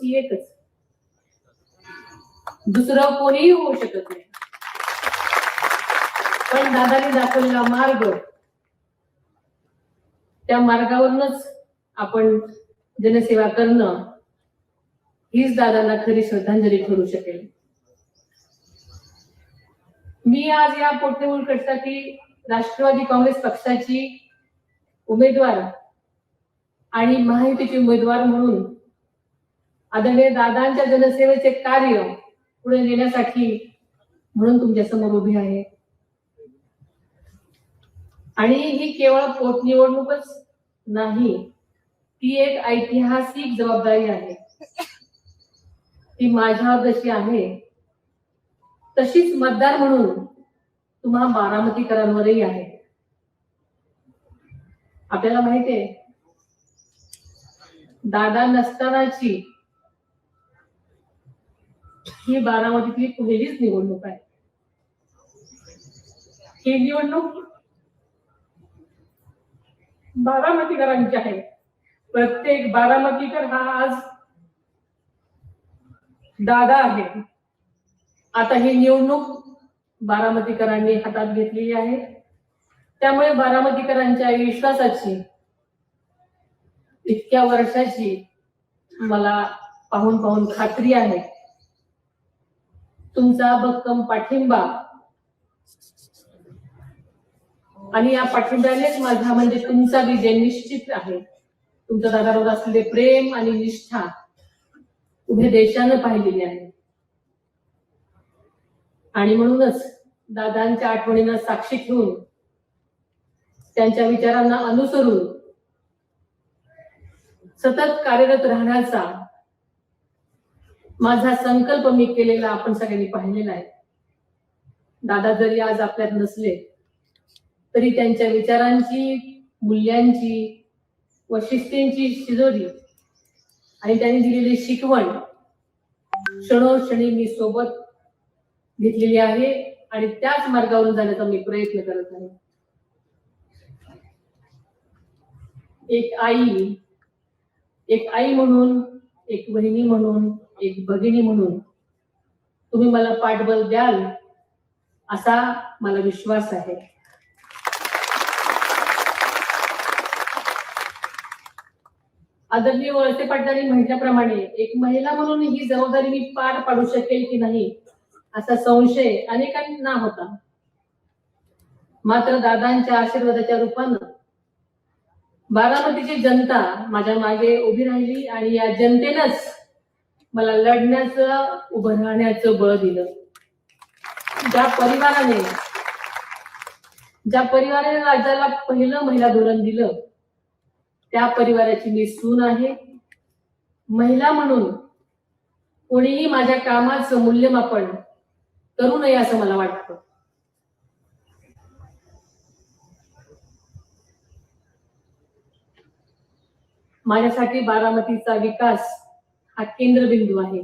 ती एकच, दुसरं कोणीही होऊ शकत नाही. पण दादांनी दाखवलेला मार्ग, त्या मार्गावरूनच आपण जनसेवा करणं हीच दादांना खरी श्रद्धांजली ठरू शकेल. मी आज या पोटनिवडणुकीसाठी राष्ट्रवादी काँग्रेस पक्षाची उमेदवार आणि महायुतीचे उमेदवार म्हणून आदरणीय दादांच्या जनसेवेचे कार्य पुढे नेण्यासाठी म्हणून तुमच्या समोर उभी आहे. आणि ही केवळ पोटनिवडणूकच नाही, ती एक ऐतिहासिक जबाबदारी आहे. ती माझ्यावर जशी आहे तशीच मतदार म्हणून तुम्हा बारामतीकरांवरही आहे. आपल्याला माहिती आहे, दादा नसतानाची ही बारामतीतली पहिलीच निवडणूक आहे. ही निवडणूक बारामतीकरांची आहे. प्रत्येक बारामतीकर हा आज दादा आहे. आता ही निवडणूक बारामतीकरांनी हातात घेतलेली आहे. त्यामुळे बारामतीकरांच्या विश्वासाची, इतक्या वर्षाची मला पाहून पाहून खात्री आहे. तुमचा भक्कम पाठिंबा आणि या पाठिंब्यानेच माझा म्हणजे तुमचा विजय निश्चित आहे. तुमच्या दादावर असलेले प्रेम आणि निष्ठा उभे देशानं पाहिलेली आहे. आणि म्हणूनच दादांच्या आठवणींना साक्षी ठेवून, त्यांच्या विचारांना अनुसरून सतत कार्यरत राहण्याचा माझा संकल्प मी केलेला आपण सगळ्यांनी पाहिलेला आहे. दादा जरी आज आपल्यात नसले तरी त्यांच्या विचारांची, मूल्यांची व शिस्तींची शिजोरी आणि त्यांनी दिलेली शिकवण क्षणोक्षणी मी सोबत घेतलेली आहे आणि त्याच मार्गावरून जाण्याचा मी प्रयत्न करत आहे. एक आई म्हणून, एक बहिणी म्हणून, एक भगिनी म्हणून तुम्ही मला पाठबळ द्याल असा मला विश्वास आहे. आदरणीय वळसे पाटलांनी म्हटल्याप्रमाणे एक महिला म्हणून ही जबाबदारी मी पार पाडू शकेल की नाही असा संशय अनेकांना होता. मात्र दादांच्या आशीर्वादाच्या रूपानं बारामतीची जनता माझ्या मागे उभी राहिली आणि या जनतेनंच मला लढण्याचं, उभं राहण्याचं बळ दिलं. ज्या परिवाराने राज्याला पहिलं महिला धोरण दिलं, त्या परिवाराची मी सून आहे. महिला म्हणून कोणीही माझ्या कामाचं मूल्यमापन करू नये असं मला वाटतं. माझ्यासाठी बारामतीचा विकास हा केंद्रबिंदू आहे.